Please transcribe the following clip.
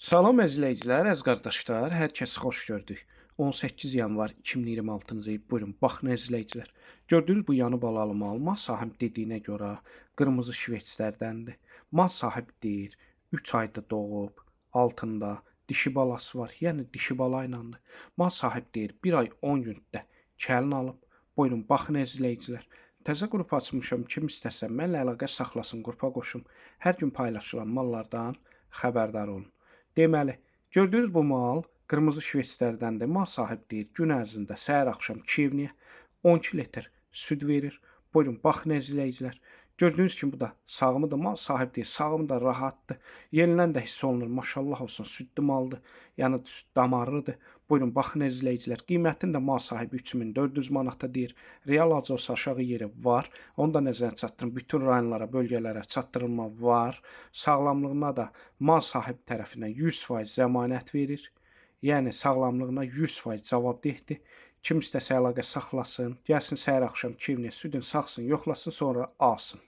Salam əzizləyicilər, əziz qardaşlar, hər kəsi xoş gördük. 18 yanvar 2026-cı il. Buyurun, baxın əzizləyicilər. Gördüyünüz bu yanı balalı mal, mal sahibi dediyinə görə qırmızı şvetslərdəndir. Mal sahibi deyir, 3 ayda doğub, altında dişi balası var, yəni dişi bala ilandır. Mal sahibi deyir, 1 ay 10 gündə kəlin alıb. Buyurun, baxın əzizləyicilər. Təzə qrup açmışam, kim istəsə mənlə əlaqə saxlasın, qrupa qoşum. Hər gün paylaşılan mallardan xəbərdar olun. Deməli, gördüyünüz bu mal qırmızı şvetslərdəndir. Mal sahibi deyir, gün ərzində səhər-axşam Kiyevniyə 12 litr süd verir. Buyurun, baxın əzizləyicilər. Gördüyünüz kimi bu da sağımıdır. Mal sahibi deyir, sağım da rahatdır. Yenindən də hiss olunur. Maşallah olsun, südlü maldır. Yəni damarlıdır. Buyurun, baxın əzizləyicilər. Qiymətini də mal sahibi 3400 manata deyir. Real olsa aşağı yeri var. Onu da nəzərə çatdırın. Bütün rayonlara, bölgələrə çatdırılma var. Sağlamlığına da mal sahibi tərəfindən 100% zəmanət verir. Yəni sağlamlığına 100% cavabdehdir. Kim istəsə əlaqə saxlasın, gəlsin səhər axşam Kiyevniyə südün saxsın, yoxlasın, sonra alsın.